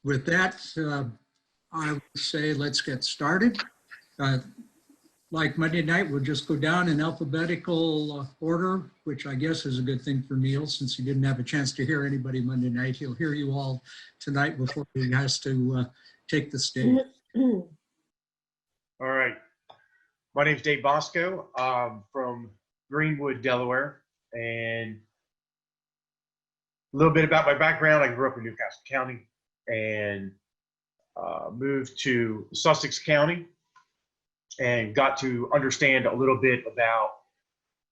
With that, I would say let's get started. Like Monday night, we'll just go down in alphabetical order, which I guess is a good thing for Neil, since he didn't have a chance to hear anybody Monday night. He'll hear you all tonight before he has to take the stage. All right. My name is Dave Bosco. I'm from Greenwood, Delaware. And a little bit about my background. I grew up in Newcastle County and moved to Sussex County and got to understand a little bit about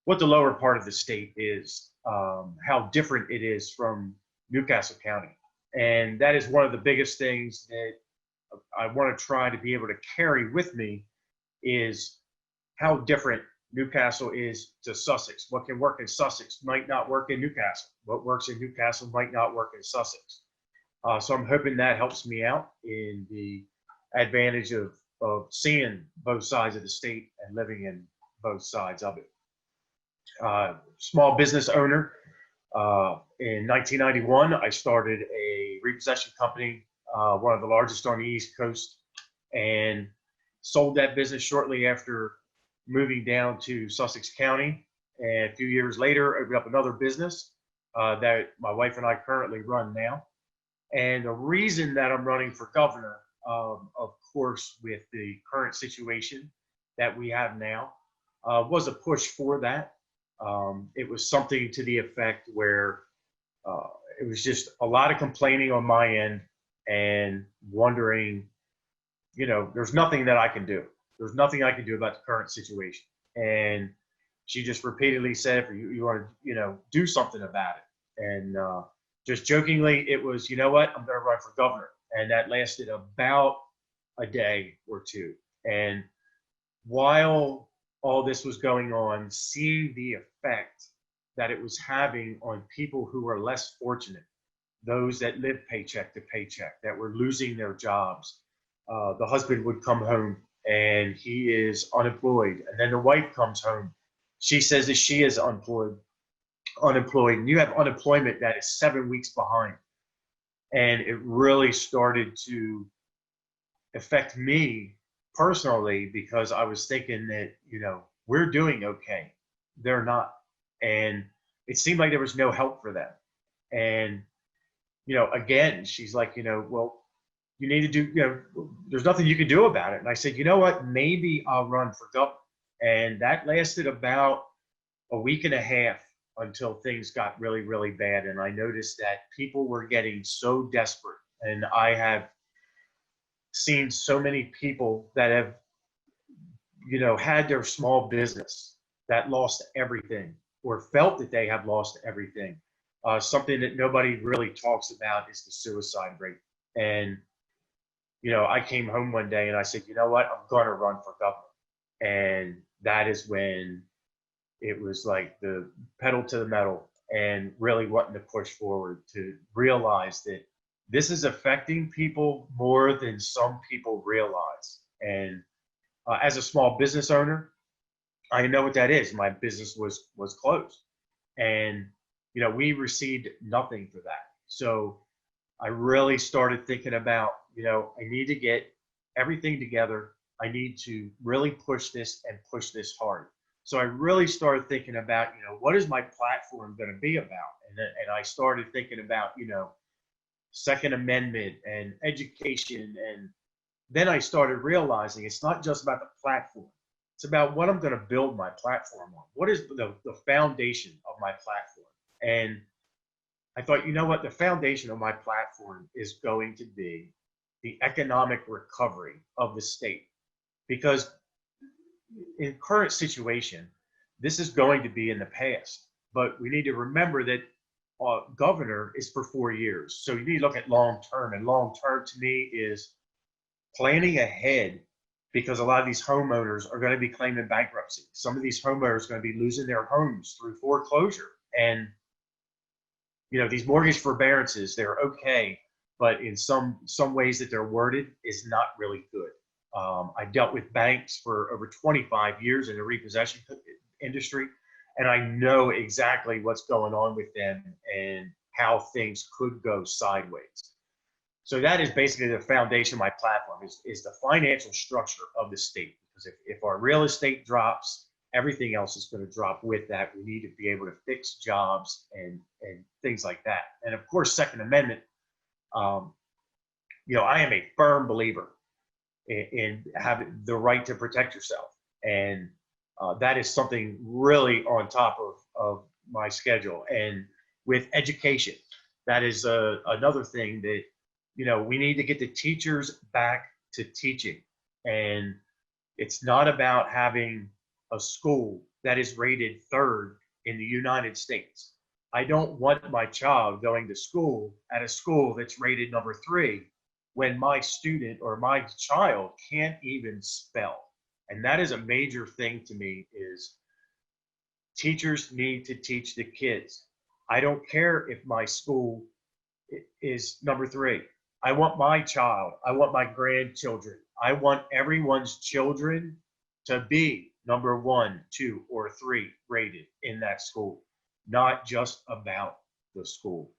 what the lower part of the state is, how different it is from Newcastle County. And that is one of the biggest things that I want to try to be able to carry with me is how different Newcastle is to Sussex. What can work in Sussex might not work in Newcastle. What works in Newcastle might not work in Sussex. So I'm hoping that helps me out in the advantage of seeing both sides of the state and living in both sides of it. Small business owner. In 1991, I started a repossession company, one of the largest on the East Coast, and sold that business shortly after moving down to Sussex County. And a few years later, opened up another business that my wife and I currently run now. And the reason that I'm running for governor, of course, with the current situation that we have now, was a push for that. It was something to the effect where it was just a lot of complaining on my end and wondering, you know, there's nothing that I can do. There's nothing I can do about the current situation. And she just repeatedly said, you want to, you know, do something about it. And just jokingly, it was, you know what, I'm going to run for governor. And that lasted about a day or two. And while all this was going on, seeing the effect that it was having on people who are less fortunate, those that live paycheck to paycheck, that were losing their jobs. The husband would come home and he is unemployed. And then the wife comes home. She says that she is unemployed. And you have unemployment that is 7 weeks behind. And it really started to affect me personally because I was thinking that, you know, we're doing okay. They're not. And it seemed like there was no help for them. And, you know, again, she's like, you know, well, you need to do, you know, there's nothing you can do about it. And I said, you know what, maybe I'll run for governor. And that lasted about a week and a half until things got really, really bad. And I noticed that people were getting so desperate. And I have seen so many people that have, you know, had their small business that lost everything or felt that they have lost everything. Something that nobody really talks about is the suicide rate. And, you know, I came home one day and I said, you know what, I'm going to run for governor. And that is when it was like the pedal to the metal and really wanting to push forward to realize that this is affecting people more than some people realize. And as a small business owner, I know what that is. My business was closed. And, you know, we received nothing for that. So I really started thinking about, you know, I need to get everything together. I need to really push this and push this hard. So I really started thinking about, you know, what is my platform going to be about? And I started thinking about, you know, Second Amendment and education. And then I started realizing it's not just about the platform. It's about what I'm going to build my platform on. What is the foundation of my platform? And I thought, you know what, the foundation of my platform is going to be the economic recovery of the state. Because in current situation, this is going to be in the past. But we need to remember that governor is for 4 years. So you need to look at long term. And long term to me is planning ahead, because a lot of these homeowners are going to be claiming bankruptcy. Some of these homeowners are going to be losing their homes through foreclosure. And, you know, these mortgage forbearances, they're okay, but in some ways that they're worded is not really good. I dealt with banks for over 25 years in the repossession industry, and I know exactly what's going on with them and how things could go sideways. So that is basically the foundation of my platform is the financial structure of the state. Because if our real estate drops, everything else is going to drop with that. We need to be able to fix jobs and things like that. And of course, Second Amendment, I am a firm believer in having the right to protect yourself. And that is something really on top of my schedule. And with education, that is another thing that, we need to get the teachers back to teaching. And it's not about having a school that is rated third in the United States. I don't want my child going to school at a school that's rated number 3 when my student or my child can't even spell. And that is a major thing to me is teachers need to teach the kids. I don't care if my school is number 3. I want my child, I want my grandchildren, I want everyone's children to be number 1, 2, or 3 rated in that school, not just about the school.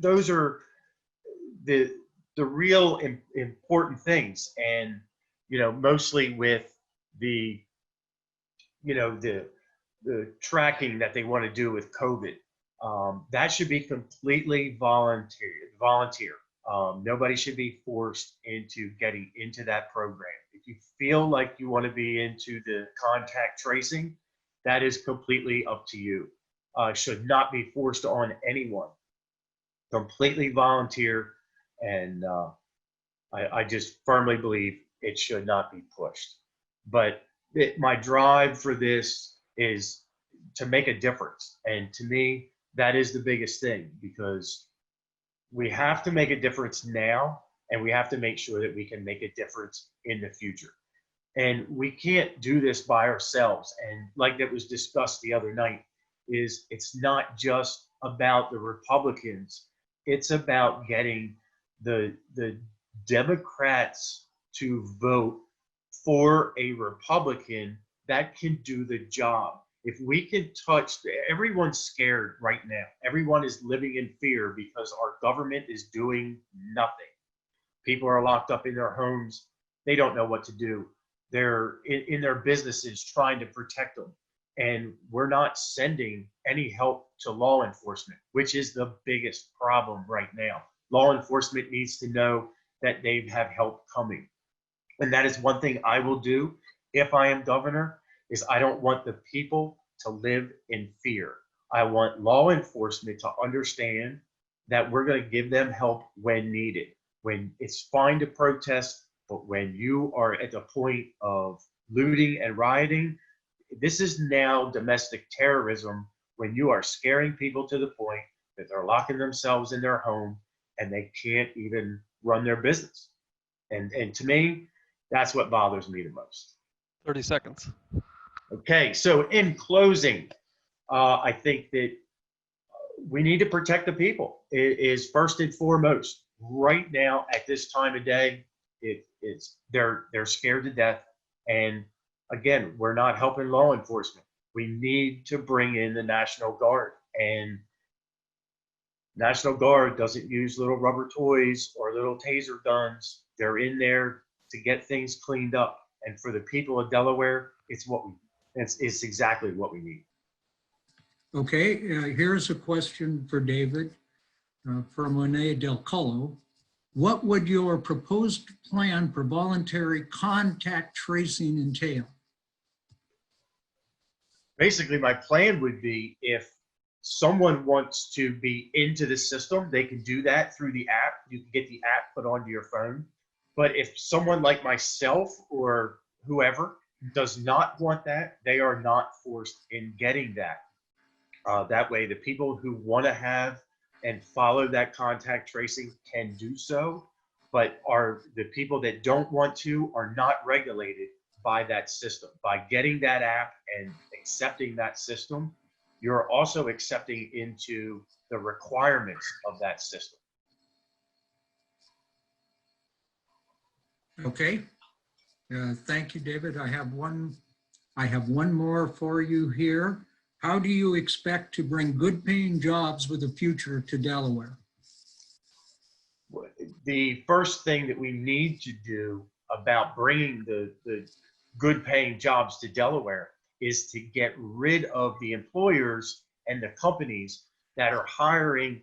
Those are the real important things. And mostly with the the tracking that they want to do with COVID, that should be completely volunteer. Nobody should be forced into getting into that program. If you feel like you want to be into the contact tracing, that is completely up to you. Should not be forced on anyone. Completely volunteer, and I just firmly believe it should not be pushed. But my drive for this is to make a difference. And to me, that is the biggest thing, because we have to make a difference now, and we have to make sure that we can make a difference in the future. And we can't do this by ourselves. And like that was discussed the other night, is it's not just about the Republicans. It's about getting the Democrats to vote for a Republican that can do the job. If we can everyone's scared right now. Everyone is living in fear because our government is doing nothing. People are locked up in their homes. They don't know what to do. They're in their businesses trying to protect them. And we're not sending any help to law enforcement, which is the biggest problem right now. Law enforcement needs to know that they have help coming. And that is one thing I will do if I am governor, is I don't want the people to live in fear. I want law enforcement to understand that we're going to give them help when needed. When it's fine to protest, but when you are at the point of looting and rioting, this is now domestic terrorism, when you are scaring people to the point that they're locking themselves in their home and they can't even run their business. And to me, that's what bothers me the most. 30 seconds. Okay, so in closing, I think that we need to protect the people. It is first and foremost. Right now, at this time of day, they're scared to death. And again, we're not helping law enforcement. We need to bring in the National Guard. And National Guard doesn't use little rubber toys or little taser guns. They're in there to get things cleaned up. And for the people of Delaware, it's exactly what we need. Okay, here's a question for David from Renee Del Cullo. What would your proposed plan for voluntary contact tracing entail? Basically, my plan would be, if someone wants to be into the system, they can do that through the app. You can get the app put onto your phone. But if someone like myself or whoever does not want that, they are not forced in getting that. That way, the people who want to have and follow that contact tracing can do so, but the people that don't want to are not regulated by that system. By getting that app and accepting that system, you're also accepting into the requirements of that system. Okay, thank you, David. I have one more for you here. How do you expect to bring good paying jobs with a future to Delaware? the first thing that we need to do about bringing the good paying jobs to Delaware is to get rid of the employers and the companies that are hiring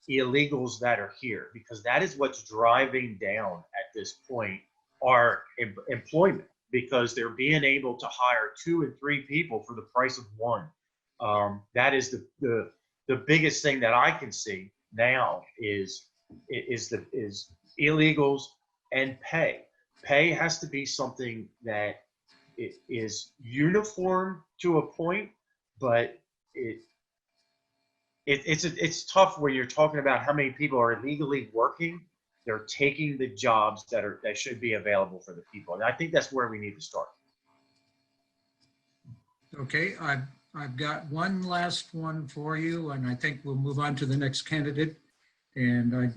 illegals that are here, because that is what's driving down at this point our employment, because they're being able to hire 2 and 3 people for the price of one. That is the biggest thing that I can see now is illegals and pay. Pay has to be something that it is uniform to a point, but it's tough when you're talking about how many people are illegally working. They're taking the jobs that should be available for the people, and I think that's where we need to start. Okay, I've got one last one for you, and I think we'll move on to the next candidate. And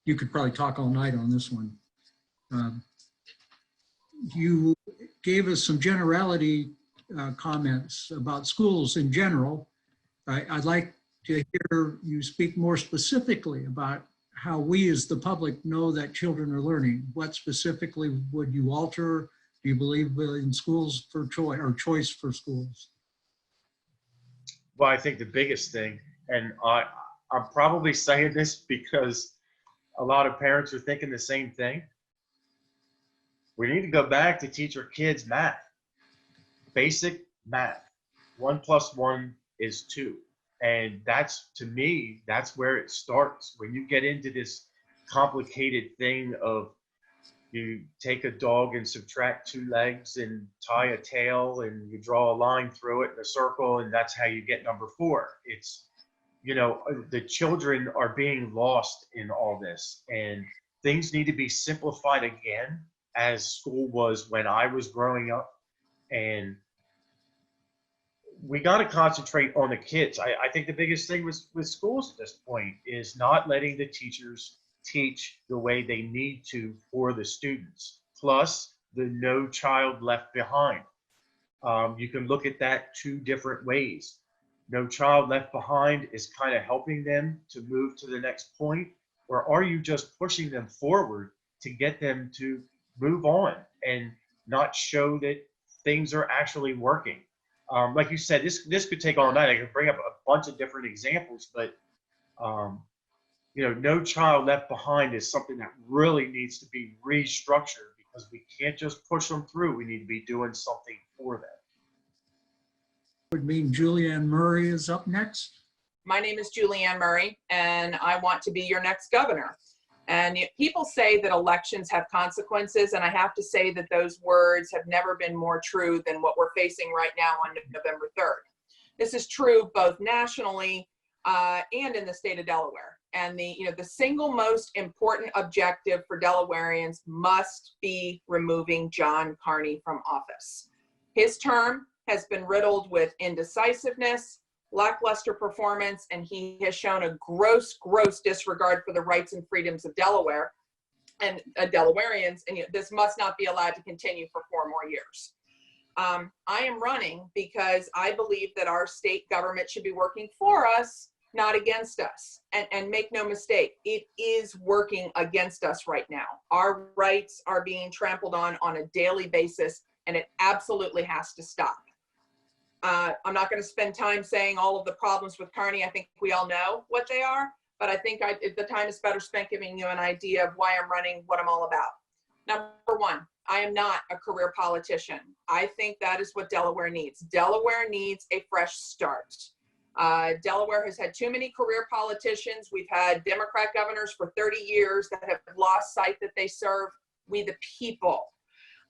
you could probably talk all night on this one. You gave us some generality comments about schools in general. I'd like to hear you speak more specifically about how we as the public know that children are learning. What specifically would you alter? Do you believe in schools for choice or choice for schools? Well, I think the biggest thing, and I'm probably saying this because a lot of parents are thinking the same thing. We need to go back to teach our kids math, basic math. 1 + 1 is 2. And that's, to me, that's where it starts. When you get into this complicated thing of you take a dog and subtract 2 legs and tie a tail and you draw a line through it in a circle, and that's how you get number 4. It's, the children are being lost in all this, and things need to be simplified again as school was when I was growing up. And we got to concentrate on the kids. I think the biggest thing with schools at this point is not letting the teachers teach the way they need to for the students, plus the No Child Left Behind. You can look at that 2 different ways. No Child Left Behind is kind of helping them to move to the next point, or are you just pushing them forward to get them to move on and not show that things are actually working? Like you said, this could take all night. I could bring up a bunch of different examples, but No Child Left Behind is something that really needs to be restructured, because we can't just push them through. We need to be doing something for them. Would mean Julianne Murray is up next. My name is Julianne Murray, and I want to be your next governor. And people say that elections have consequences, and I have to say that those words have never been more true than what we're facing right now on November 3rd. This is true both nationally and in the state of Delaware. And the single most important objective for Delawareans must be removing John Carney from office. His term has been riddled with indecisiveness, lackluster performance, and he has shown a gross disregard for the rights and freedoms of Delaware and Delawareans, and this must not be allowed to continue for 4 more years. I am running because I believe that our state government should be working for us, not against us. And make no mistake, it is working against us right now. Our rights are being trampled on a daily basis, and it absolutely has to stop. I'm not going to spend time saying all of the problems with Carney. I think we all know what they are, but I think the time is better spent giving you an idea of why I'm running, what I'm all about. Number 1, I am not a career politician. I think that is what Delaware needs. Delaware needs a fresh start. Delaware has had too many career politicians. We've had Democrat governors for 30 years that have lost sight that they serve we the people.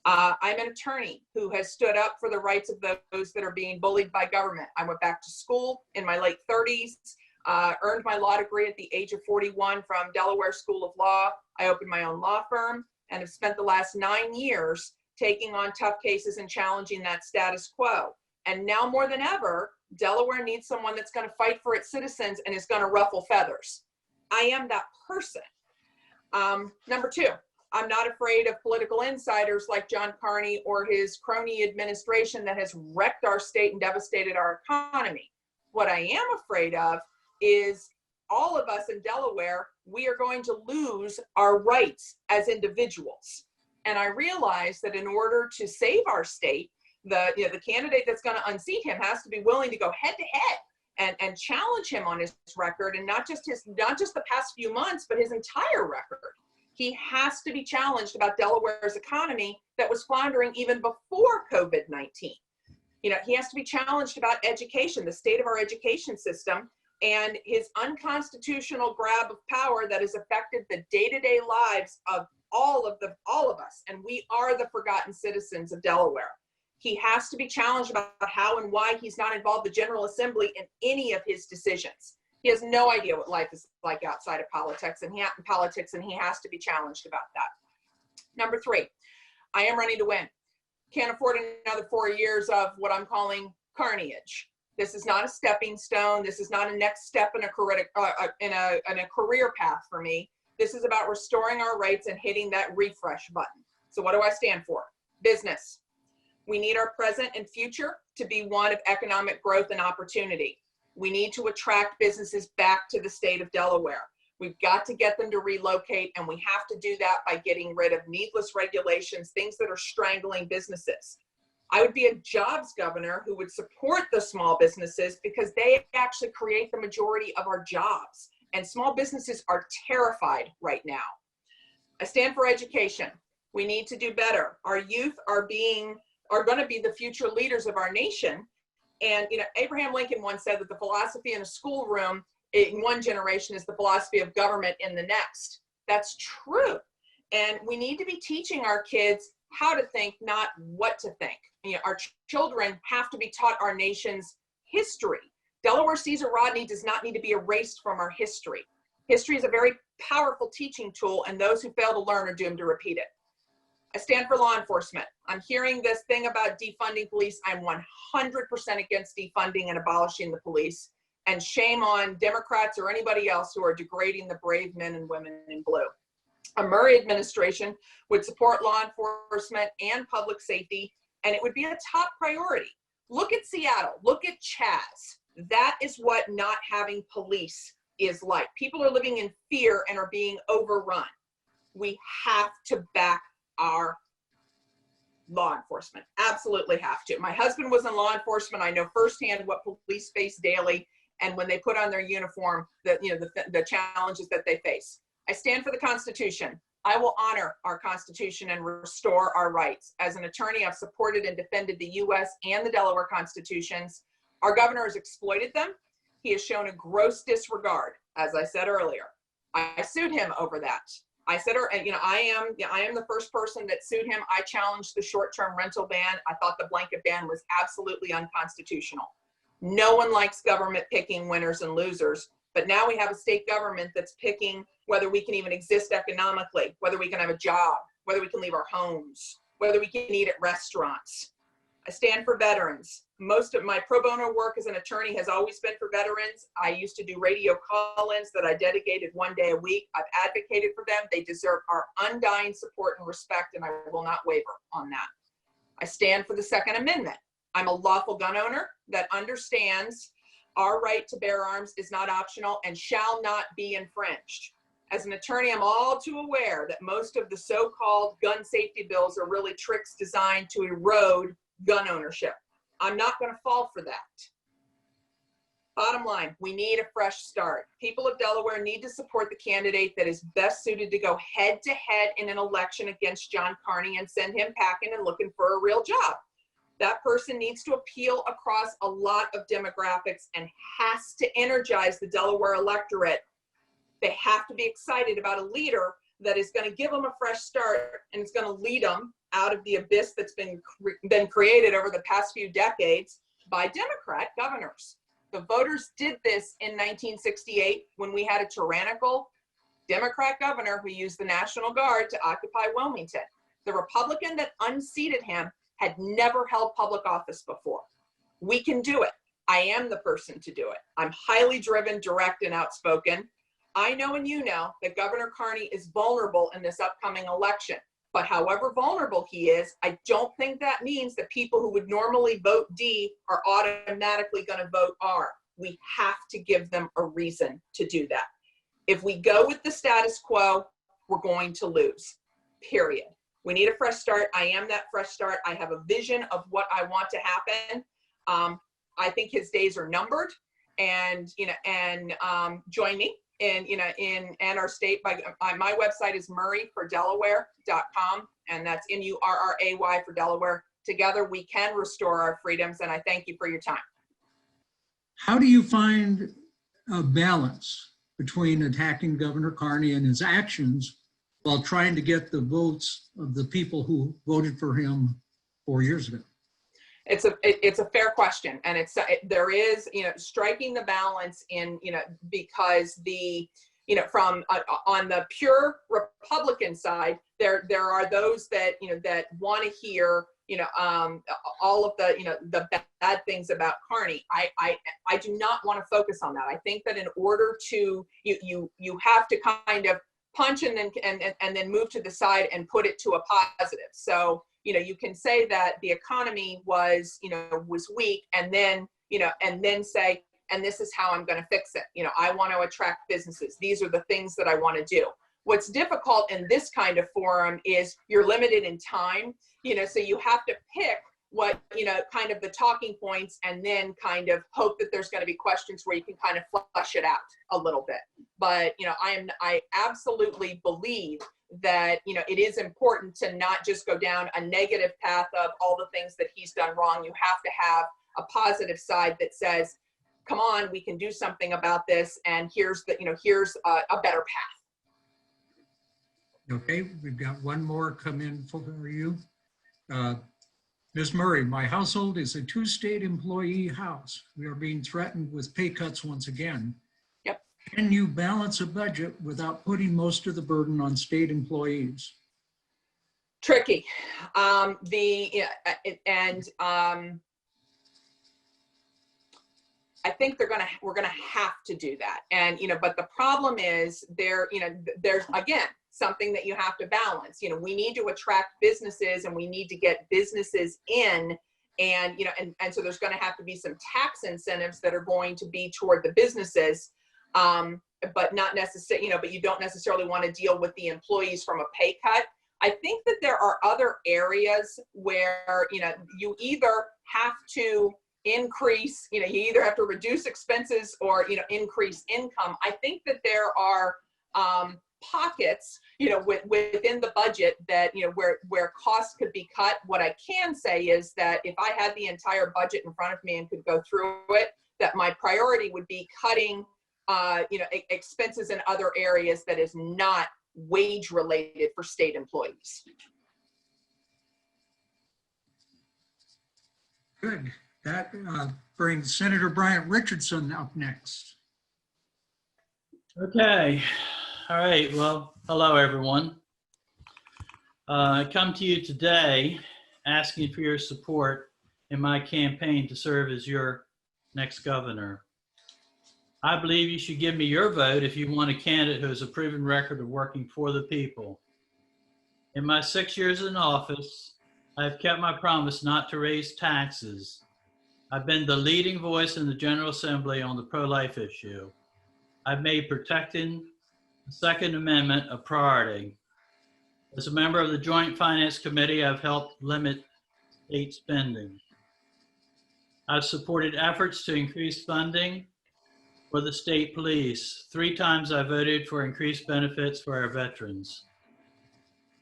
I'm an attorney who has stood up for the rights of those that are being bullied by government. I went back to school in my late 30s, earned my law degree at the age of 41 from Delaware School of Law. I opened my own law firm and have spent the last 9 years taking on tough cases and challenging that status quo. And now more than ever, Delaware needs someone that's going to fight for its citizens and is going to ruffle feathers. I am that person. Number 2. I'm not afraid of political insiders like John Carney or his crony administration that has wrecked our state and devastated our economy. What I am afraid of is all of us in Delaware, we are going to lose our rights as individuals. And I realized that in order to save our state, the candidate that's going to unseat him has to be willing to go head to head and challenge him on his record, and not just the past few months, but his entire record. He has to be challenged about Delaware's economy that was floundering even before COVID-19. He has to be challenged about education, the state of our education system, and his unconstitutional grab of power that has affected the day-to-day lives of all of us. And we are the forgotten citizens of Delaware. He has to be challenged about how and why he's not involved the General Assembly in any of his decisions. He has no idea what life is like outside of politics, and he has to be challenged about that. Number 3, I am running to win. Can't afford another 4 years of what I'm calling carnage. This is not a stepping stone. This is not a next step in a career path for me. This is about restoring our rights and hitting that refresh button. So what do I stand for? Business. We need our present and future to be one of economic growth and opportunity. We need to attract businesses back to the state of Delaware. We've got to get them to relocate, and we have to do that by getting rid of needless regulations, things that are strangling businesses. I would be a jobs governor who would support the small businesses because they actually create the majority of our jobs. And small businesses are terrified right now. I stand for education. We need to do better. Our youth are going to be the future leaders of our nation. And Abraham Lincoln once said that the philosophy in a schoolroom in one generation is the philosophy of government in the next. That's true. And we need to be teaching our kids how to think, not what to think. Our children have to be taught our nation's history. Delaware Caesar Rodney does not need to be erased from our history. History is a very powerful teaching tool, and those who fail to learn are doomed to repeat it. I stand for law enforcement. I'm hearing this thing about defunding police. I'm 100% against defunding and abolishing the police. And shame on Democrats or anybody else who are degrading the brave men and women in blue. A Murray administration would support law enforcement and public safety, and it would be a top priority. Look at Seattle. Look at Chaz. That is what not having police is like. People are living in fear and are being overrun. We have to back our law enforcement. Absolutely have to. My husband was in law enforcement. I know firsthand what police face daily, and when they put on their uniform, the challenges that they face. I stand for the Constitution. I will honor our Constitution and restore our rights. As an attorney, I've supported and defended the U.S. and the Delaware Constitutions. Our governor has exploited them. He has shown a gross disregard, as I said earlier. I sued him over that. I said, I am the first person that sued him. I challenged the short-term rental ban. I thought the blanket ban was absolutely unconstitutional. No one likes government picking winners and losers, but now we have a state government that's picking whether we can even exist economically, whether we can have a job, whether we can leave our homes, whether we can eat at restaurants. I stand for veterans. Most of my pro bono work as an attorney has always been for veterans. I used to do radio call-ins that I dedicated 1 day a week. I've advocated for them. They deserve our undying support and respect, and I will not waver on that. I stand for the Second Amendment. I'm a lawful gun owner that understands our right to bear arms is not optional and shall not be infringed. As an attorney, I'm all too aware that most of the so-called gun safety bills are really tricks designed to erode gun ownership. I'm not going to fall for that. Bottom line, we need a fresh start. People of Delaware need to support the candidate that is best suited to go head to head in an election against John Carney and send him packing and looking for a real job. That person needs to appeal across a lot of demographics and has to energize the Delaware electorate. They have to be excited about a leader that is going to give them a fresh start and is going to lead them out of the abyss that's been created over the past few decades by Democrat governors. The voters did this in 1968 when we had a tyrannical Democrat governor who used the National Guard to occupy Wilmington. The Republican that unseated him had never held public office before. We can do it. I am the person to do it. I'm highly driven, direct, and outspoken. I know and you know that Governor Carney is vulnerable in this upcoming election. But however vulnerable he is, I don't think that means that people who would normally vote D are automatically going to vote R. we have to give them a reason to do that. If we go with the status quo, we're going to lose, period. We need a fresh start. I am that fresh start. I have a vision of what I want to happen. I think his days are numbered, and join me in our state. My website is murrayfordelaware.com, and that's MURRAY for Delaware. Together we can restore our freedoms, and I thank you for your time. How do you find a balance between attacking Governor Carney and his actions while trying to get the votes of the people who voted for him 4 years ago? It's a fair question, and there is striking the balance in because from on the pure Republican side, there are those that that want to hear all of the bad things about Carney. I do not want to focus on that. I think that in order to you have to kind of punch and then move to the side and put it to a positive. So you can say that the economy was weak, and then say, and this is how I'm going to fix it. I want to attract businesses. These are the things that I want to do. What's difficult in this kind of forum is you're limited in time, so you have to pick what, kind of the talking points, and then kind of hope that there's going to be questions where you can kind of flush it out a little bit. But, I absolutely believe that, it is important to not just go down a negative path of all the things that he's done wrong. You have to have a positive side that says, come on, we can do something about this, and here's a better path. Okay, we've got one more come in for you. Ms. Murray, my household is a two-state employee house. We are being threatened with pay cuts once again. Yep. Can you balance a budget without putting most of the burden on state employees? Tricky. I think we're gonna have to do that. And but the problem is there's again something that you have to balance. We need to attract businesses, and we need to get businesses in, and and so there's going to have to be some tax incentives that are going to be toward the businesses, but not necessarily, but you don't necessarily want to deal with the employees from a pay cut. I think that there are other areas where you either have to increase, you either have to reduce expenses or increase income. I think that there are pockets within the budget that where costs could be cut. What I can say is that if I had the entire budget in front of me and could go through it, that my priority would be cutting expenses in other areas that is not wage related for state employees. Good. That brings Senator Bryant Richardson up next. Okay. All right. Well, hello, everyone. I come to you today asking for your support in my campaign to serve as your next governor. I believe you should give me your vote if you want a candidate who has a proven record of working for the people. In my 6 years in office, I have kept my promise not to raise taxes. I've been the leading voice in the General Assembly on the pro-life issue. I've made protecting the Second Amendment a priority. As a member of the Joint Finance Committee, I've helped limit state spending. I've supported efforts to increase funding for the state police. 3 times I voted for increased benefits for our veterans.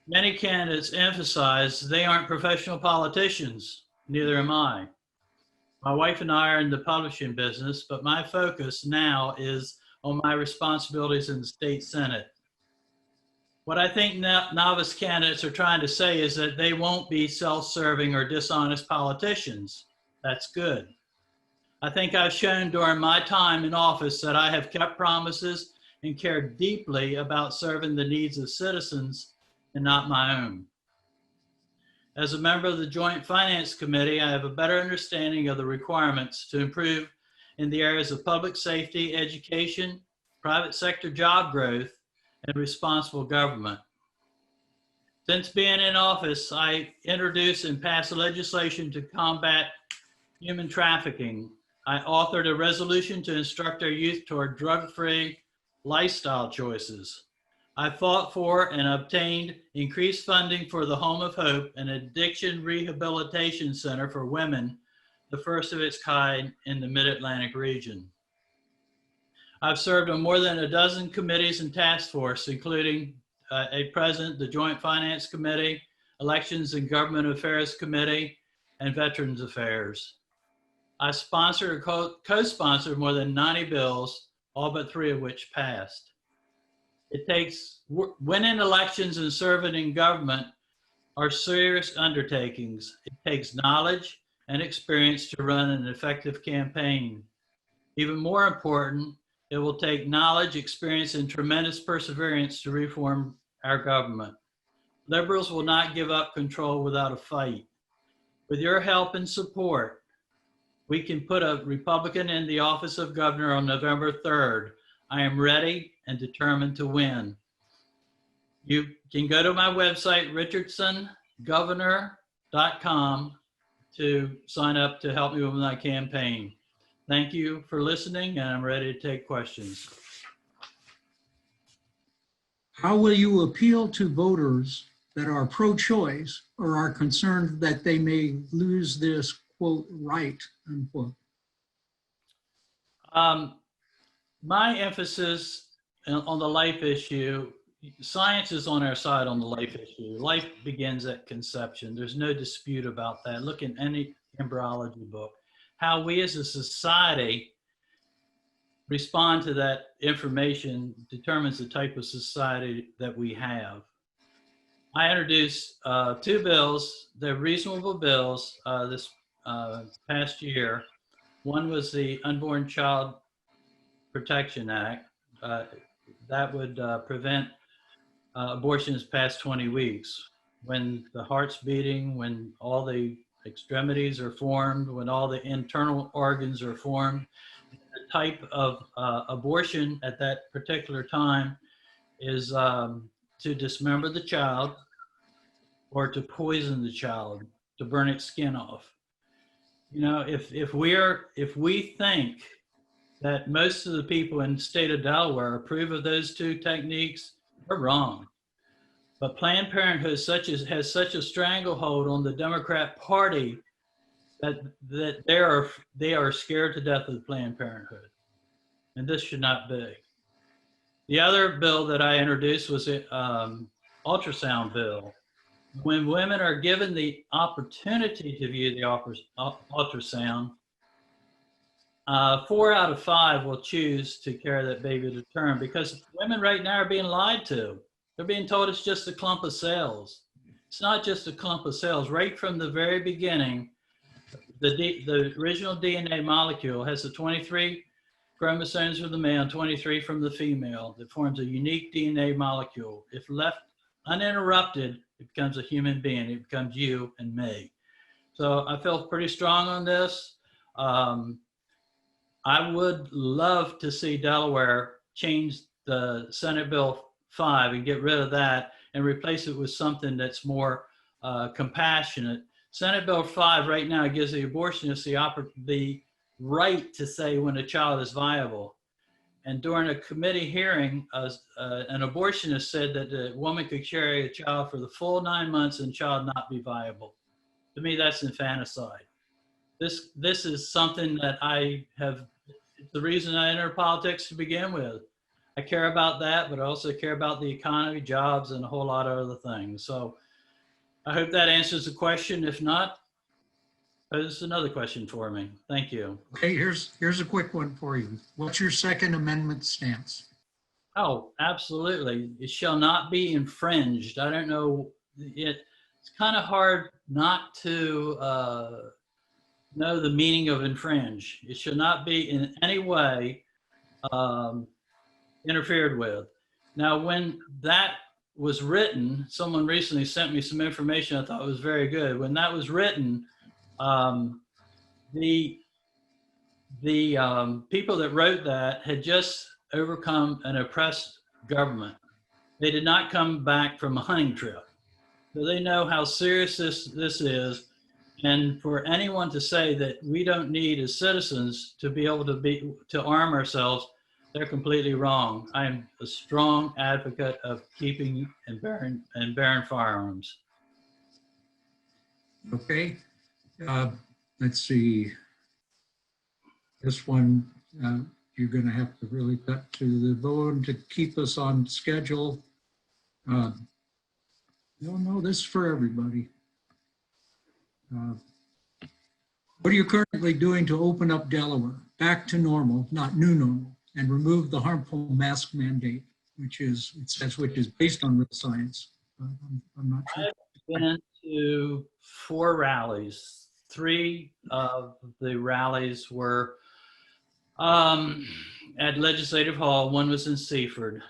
Many candidates emphasize they aren't professional politicians. Neither am I. My wife and I are in the publishing business, but my focus now is on my responsibilities in the state Senate. What I think novice candidates are trying to say is that they won't be self-serving or dishonest politicians. That's good. I think I've shown during my time in office that I have kept promises and cared deeply about serving the needs of citizens and not my own. As a member of the Joint Finance Committee, I have a better understanding of the requirements to improve in the areas of public safety, education, private sector job growth, and responsible government. Since being in office, I introduced and passed legislation to combat human trafficking, I authored a resolution to instruct our youth toward drug-free lifestyle choices. I fought for and obtained increased funding for the Home of Hope, an addiction rehabilitation center for women, the first of its kind in the Mid-Atlantic region. I've served on more than a dozen committees and task force, including a president, the Joint Finance Committee, Elections and Government Affairs Committee, and Veterans Affairs. I sponsored or co-sponsored more than 90 bills, all but 3 of which passed. It takes, winning elections and serving in government are serious undertakings. It takes knowledge and experience to run an effective campaign. Even more important, it will take knowledge, experience, and tremendous perseverance to reform our government. Liberals will not give up control without a fight. With your help and support, we can put a Republican in the office of governor on November 3rd. I am ready and determined to win. You can go to my website, richardsongovernor.com, to sign up to help me with my campaign. Thank you for listening, and I'm ready to take questions. How will you appeal to voters that are pro-choice or are concerned that they may lose this, quote, right, unquote? My emphasis on the life issue, science is on our side on the life issue. Life begins at conception. There's no dispute about that. Look in any embryology book. How we as a society respond to that information determines the type of society that we have. I introduced 2 bills. They're reasonable bills this past year. One was the Unborn Child Protection Act. That would prevent abortions past 20 weeks. When the heart's beating, when all the extremities are formed, when all the internal organs are formed, the type of abortion at that particular time is to dismember the child or to poison the child, to burn its skin off. You know, if we think that most of the people in the state of Delaware approve of those 2 techniques, we're wrong. But Planned Parenthood has such a stranglehold on the Democrat Party that they are scared to death of Planned Parenthood. And this should not be. The other bill that I introduced was an ultrasound bill. When women are given the opportunity to view the ultrasound, 4 out of 5 will choose to carry that baby to term, because women right now are being lied to. They're being told it's just a clump of cells. It's not just a clump of cells. Right from the very beginning, the original DNA molecule has the 23 chromosomes from the male and 23 from the female that forms a unique DNA molecule. If left uninterrupted, it becomes a human being. It becomes you and me. So I feel pretty strong on this. I would love to see Delaware change the Senate Bill 5 and get rid of that and replace it with something that's more compassionate. Senate Bill 5 right now gives the abortionist the right to say when a child is viable. And during a committee hearing, an abortionist said that the woman could carry a child for the full 9 months and the child not be viable. To me, that's infanticide. This is something that it's the reason I entered politics to begin with. I care about that, but I also care about the economy, jobs, and a whole lot of other things. So I hope that answers the question. If not, there's another question for me. Thank you. Okay, here's a quick one for you. What's your Second Amendment stance? Oh, absolutely. It shall not be infringed. I don't know. It's kind of hard not to know the meaning of infringe. It should not be in any way interfered with. Now, when that was written, someone recently sent me some information I thought was very good. When that was written, the people that wrote that had just overcome an oppressed government. They did not come back from a hunting trip. So they know how serious this is. And for anyone to say that we don't need as citizens to be able to arm ourselves, they're completely wrong. I am a strong advocate of keeping and bearing firearms. Okay, let's see. This one, you're going to have to really cut to the bone to keep us on schedule. No, this is for everybody. What are you currently doing to open up Delaware back to normal, not new normal, and remove the harmful mask mandate, which is based on real science? I'm not sure. I've been to 4 rallies. 3 of the rallies were at Legislative Hall. 1 was in Seaford.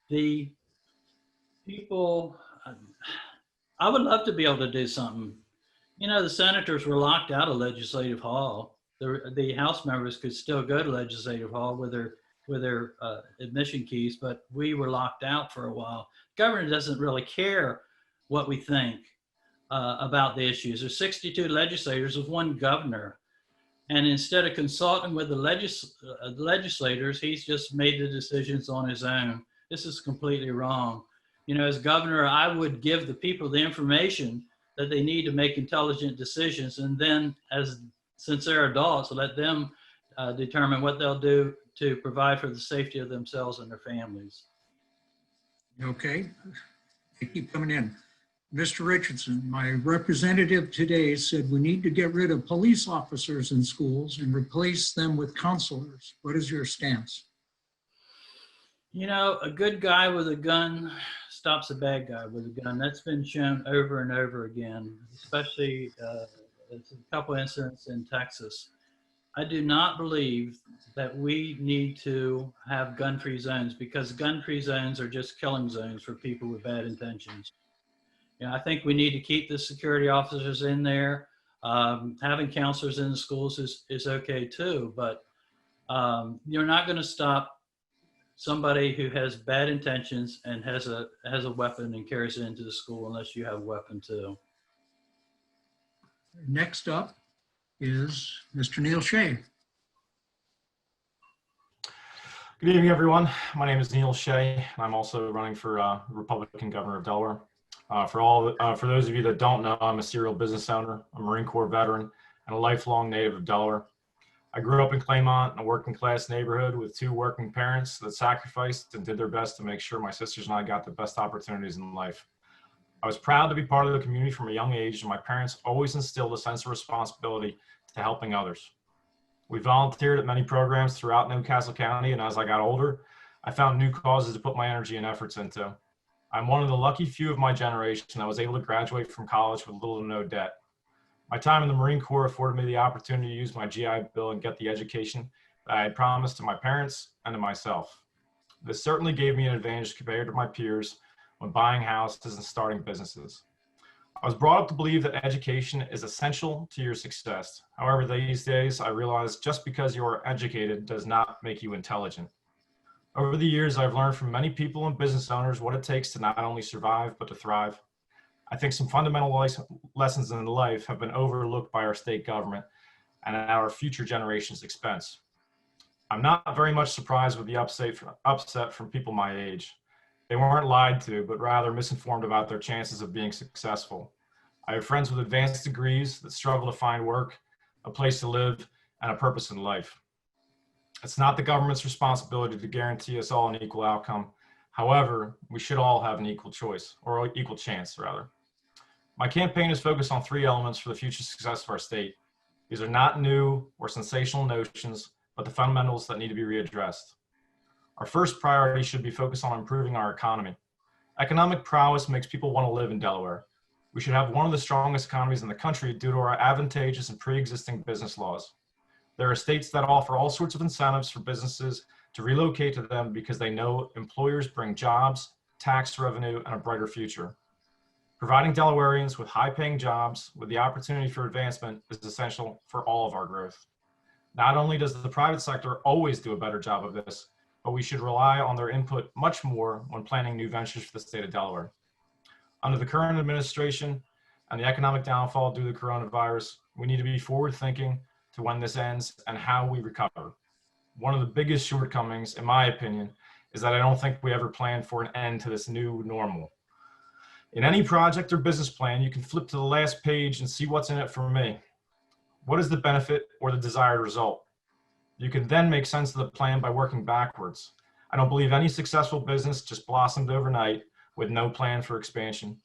The people, I would love to be able to do something. You know, the senators were locked out of Legislative Hall. The House members could still go to Legislative Hall with their admission keys, but we were locked out for a while. Governor doesn't really care what we think about the issues. There's 62 legislators with 1 governor. And instead of consulting with the legislators, he's just made the decisions on his own. This is completely wrong. You know, as governor, I would give the people the information that they need to make intelligent decisions. And then since they're adults, let them determine what they'll do to provide for the safety of themselves and their families. Okay, they keep coming in. Mr. Richardson, my representative today said we need to get rid of police officers in schools and replace them with counselors. What is your stance? You know, a good guy with a gun stops a bad guy with a gun. That's been shown over and over again, especially there's a couple incidents in Texas. I do not believe that we need to have gun-free zones, because gun-free zones are just killing zones for people with bad intentions. You know, I think we need to keep the security officers in there. Having counselors in the schools is okay too, but you're not going to stop somebody who has bad intentions and has a weapon and carries it into the school unless you have a weapon too. Next up is Mr. Neil Shea. Good evening, everyone. My name is Neil Shea, and I'm also running for Republican Governor of Delaware. For those of you that don't know, I'm a serial business owner, a Marine Corps veteran, and a lifelong native of Delaware. I grew up in Claymont in a working class neighborhood with 2 working parents that sacrificed and did their best to make sure my sisters and I got the best opportunities in life. I was proud to be part of the community from a young age, and my parents always instilled a sense of responsibility to helping others. We volunteered at many programs throughout Newcastle County, and as I got older, I found new causes to put my energy and efforts into. I'm one of the lucky few of my generation that was able to graduate from college with little to no debt. My time in the Marine Corps afforded me the opportunity to use my GI Bill and get the education that I had promised to my parents and to myself. This certainly gave me an advantage compared to my peers when buying houses and starting businesses. I was brought up to believe that education is essential to your success. However, these days I realize just because you are educated does not make you intelligent. Over the years, I've learned from many people and business owners what it takes to not only survive, but to thrive. I think some fundamental lessons in life have been overlooked by our state government and at our future generations' expense. I'm not very much surprised with the upset from people my age. They weren't lied to, but rather misinformed about their chances of being successful. I have friends with advanced degrees that struggle to find work, a place to live, and a purpose in life. It's not the government's responsibility to guarantee us all an equal outcome. However, we should all have an equal choice, or equal chance, rather. My campaign is focused on 3 elements for the future success of our state. These are not new or sensational notions, but the fundamentals that need to be readdressed. Our first priority should be focused on improving our economy. Economic prowess makes people want to live in Delaware. We should have one of the strongest economies in the country due to our advantageous and pre-existing business laws. There are states that offer all sorts of incentives for businesses to relocate to them because they know employers bring jobs, tax revenue, and a brighter future. Providing Delawareans with high-paying jobs with the opportunity for advancement is essential for all of our growth. Not only does the private sector always do a better job of this, but we should rely on their input much more when planning new ventures for the state of Delaware. Under the current administration, and the economic downfall due to the coronavirus, we need to be forward thinking to when this ends and how we recover. One of the biggest shortcomings, in my opinion, is that I don't think we ever planned for an end to this new normal. In any project or business plan, you can flip to the last page and see what's in it for me. What is the benefit or the desired result? You can then make sense of the plan by working backwards. I don't believe any successful business just blossomed overnight with no plan for expansion.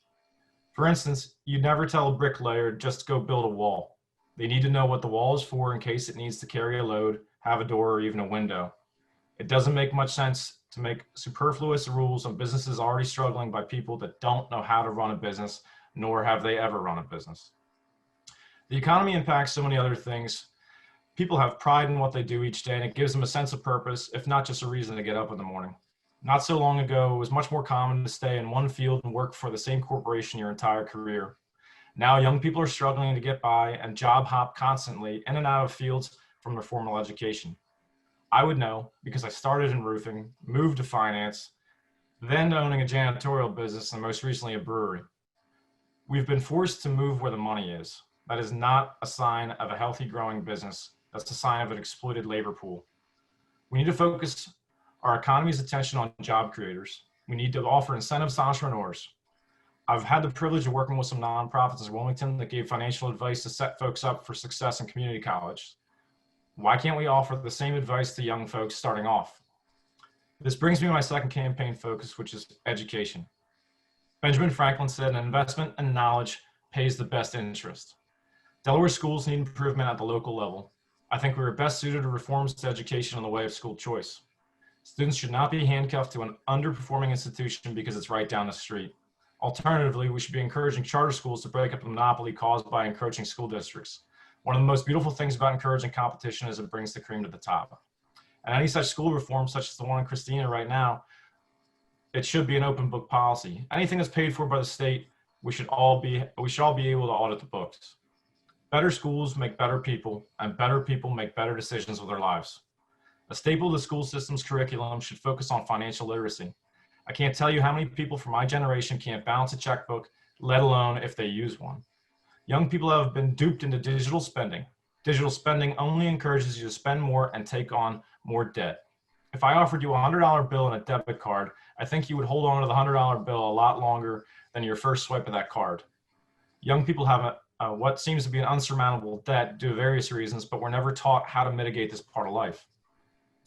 For instance, you'd never tell a bricklayer just go build a wall. They need to know what the wall is for in case it needs to carry a load, have a door, or even a window. It doesn't make much sense to make superfluous rules on businesses already struggling by people that don't know how to run a business, nor have they ever run a business. The economy impacts so many other things. People have pride in what they do each day, and it gives them a sense of purpose, if not just a reason to get up in the morning. Not so long ago, it was much more common to stay in one field and work for the same corporation your entire career. Now, young people are struggling to get by and job hop constantly in and out of fields from their formal education. I would know because I started in roofing, moved to finance, then owning a janitorial business, and most recently a brewery. We've been forced to move where the money is. That is not a sign of a healthy growing business. That's a sign of an exploited labor pool. We need to focus our economy's attention on job creators. We need to offer incentives to entrepreneurs. I've had the privilege of working with some nonprofits in Wilmington that gave financial advice to set folks up for success in community college. Why can't we offer the same advice to young folks starting off? This brings me to my second campaign focus, which is education. Benjamin Franklin said, an investment in knowledge pays the best interest. Delaware schools need improvement at the local level. I think we are best suited to reforms to education in the way of school choice. Students should not be handcuffed to an underperforming institution because it's right down the street. Alternatively, we should be encouraging charter schools to break up the monopoly caused by encroaching school districts. One of the most beautiful things about encouraging competition is it brings the cream to the top. And any such school reform, such as the one in Christina right now, it should be an open book policy. Anything that's paid for by the state, we should all be able to audit the books. Better schools make better people, and better people make better decisions with their lives. A staple of the school system's curriculum should focus on financial literacy. I can't tell you how many people from my generation can't balance a checkbook, let alone if they use one. Young people have been duped into digital spending. Digital spending only encourages you to spend more and take on more debt. If I offered you a $100 bill and a debit card, I think you would hold on to the $100 bill a lot longer than your first swipe of that card. Young people have what seems to be an unsurmountable debt due to various reasons, but we're never taught how to mitigate this part of life.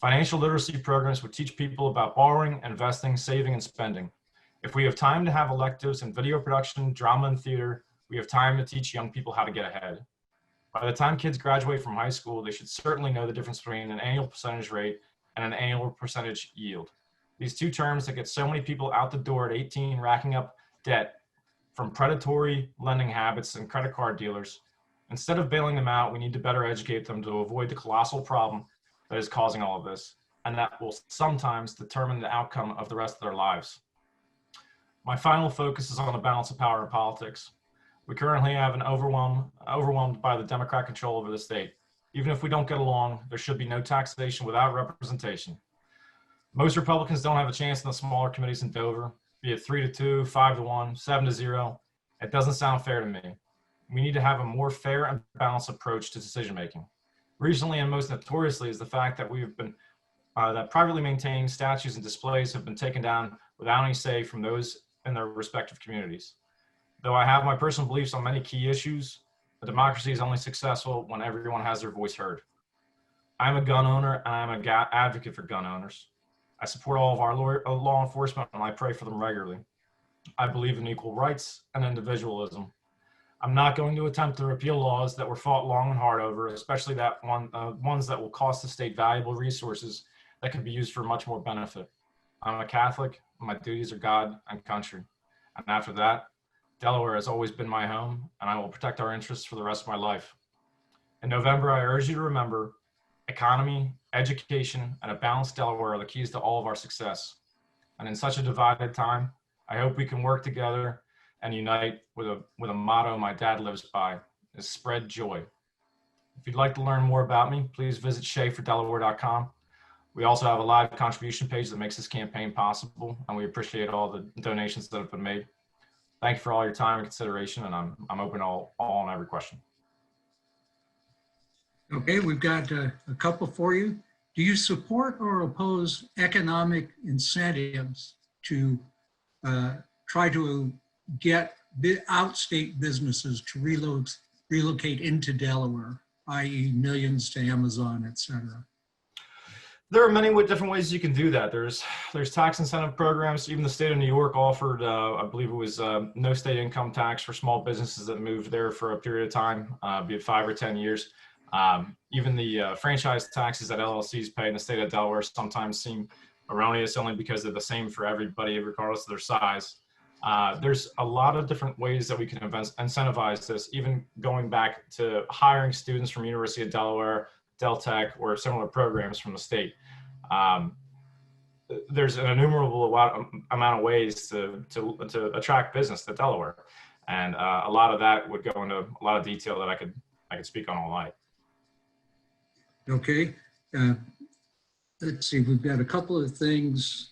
Financial literacy programs would teach people about borrowing, investing, saving, and spending. If we have time to have electives in video production, drama, and theater, we have time to teach young people how to get ahead. By the time kids graduate from high school, they should certainly know the difference between an annual percentage rate and an annual percentage yield. These two terms that get so many people out the door at 18 racking up debt from predatory lending habits and credit card dealers. Instead of bailing them out, we need to better educate them to avoid the colossal problem that is causing all of this, and that will sometimes determine the outcome of the rest of their lives. My final focus is on the balance of power in politics. We currently have an overwhelmed by the Democrat control over the state. Even if we don't get along, there should be no taxation without representation. Most Republicans don't have a chance in the smaller committees in Dover, be it 3-2, 5-1, 7-0. It doesn't sound fair to me. We need to have a more fair and balanced approach to decision making. Recently and most notoriously is the fact that that privately maintained statues and displays have been taken down without any say from those in their respective communities. Though I have my personal beliefs on many key issues, a democracy is only successful when everyone has their voice heard. I'm a gun owner and I'm an advocate for gun owners. I support all of our law enforcement and I pray for them regularly. I believe in equal rights and individualism. I'm not going to attempt to repeal laws that were fought long and hard over, especially ones that will cost the state valuable resources that can be used for much more benefit. I'm a Catholic, and my duties are God and country. And after that, Delaware has always been my home, and I will protect our interests for the rest of my life. In November, I urge you to remember, economy, education, and a balanced Delaware are the keys to all of our success. And in such a divided time, I hope we can work together and unite with a motto my dad lives by, is spread joy. If you'd like to learn more about me, please visit shayfordelaware.com. We also have a live contribution page that makes this campaign possible, and we appreciate all the donations that have been made. Thank you for all your time and consideration, and I'm open to all and every question. Okay, we've got a couple for you. Do you support or oppose economic incentives to try to get outstate businesses to relocate into Delaware, i.e. millions to Amazon, et cetera? There are many different ways you can do that. There's tax incentive programs. Even the state of New York offered, I believe it was no state income tax for small businesses that moved there for a period of time, be it 5 or 10 years. Even the franchise taxes that LLCs pay in the state of Delaware sometimes seem erroneous only because they're the same for everybody, regardless of their size. There's a lot of different ways that we can incentivize this, even going back to hiring students from University of Delaware, Deltech, or similar programs from the state. There's an innumerable amount of ways to attract business to Delaware, and a lot of that would go into a lot of detail that I could speak on all night. Okay, let's see, we've got a couple of things.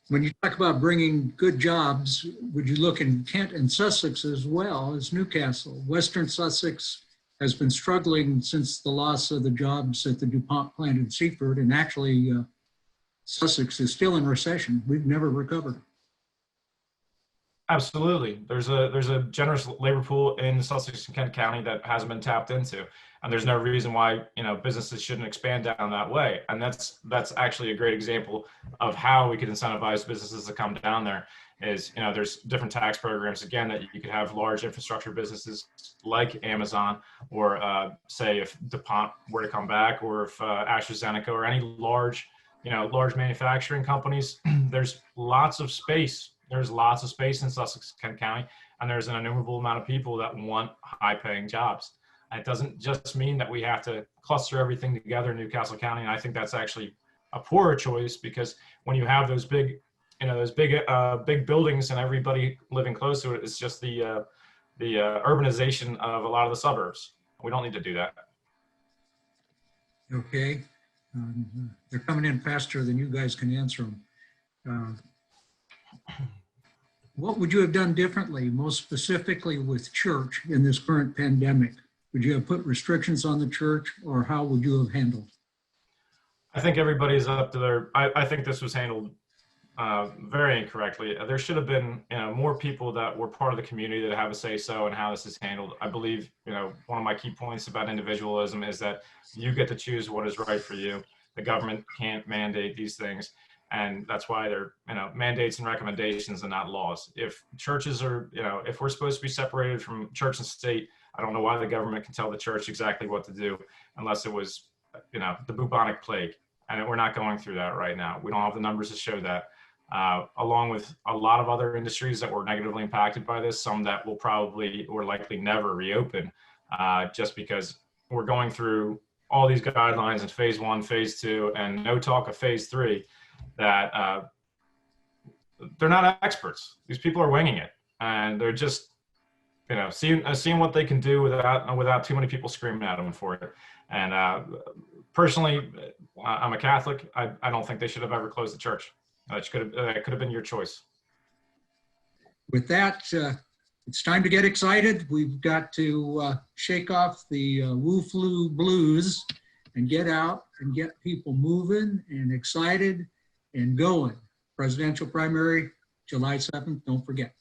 When you talk about bringing good jobs, would you look in Kent and Sussex as well as Newcastle? Western Sussex has been struggling since the loss of the jobs at the DuPont plant in Seaford, and actually Sussex is still in recession. We've never recovered. Absolutely. There's a generous labor pool in Sussex and Kent County that hasn't been tapped into, and there's no reason why businesses shouldn't expand down that way. And that's actually a great example of how we could incentivize businesses to come down there. Is there's different tax programs again that you could have large infrastructure businesses like Amazon, or say if DuPont were to come back, or if AstraZeneca or any large manufacturing companies. There's lots of space. There's lots of space in Sussex, Kent County, and there's an innumerable amount of people that want high-paying jobs. And it doesn't just mean that we have to cluster everything together in Newcastle County, and I think that's actually a poorer choice, because when you have those big buildings and everybody living close to it, it's just the urbanization of a lot of the suburbs. We don't need to do that. Okay, they're coming in faster than you guys can answer them. What would you have done differently, most specifically with church in this current pandemic? Would you have put restrictions on the church, or how would you have handled? I think everybody's up to their, I think this was handled very incorrectly. There should have been more people that were part of the community that have a say-so in how this is handled. I believe one of my key points about individualism is that you get to choose what is right for you. The government can't mandate these things, and that's why they're mandates and recommendations and not laws. If churches are if we're supposed to be separated from church and state, I don't know why the government can tell the church exactly what to do, unless it was the bubonic plague, and we're not going through that right now. We don't have the numbers to show that. Along with a lot of other industries that were negatively impacted by this, some that will probably or likely never reopen, just because we're going through all these guidelines in phase 1, phase 2, and no talk of phase 3, that they're not experts. These people are winging it, and they're just seeing what they can do without too many people screaming at them for it. And personally, I'm a Catholic. I don't think they should have ever closed the church. That could have been your choice. With that, it's time to get excited. We've got to shake off the woo flu blues and get out and get people moving and excited and going. Presidential primary, July 7th, don't forget.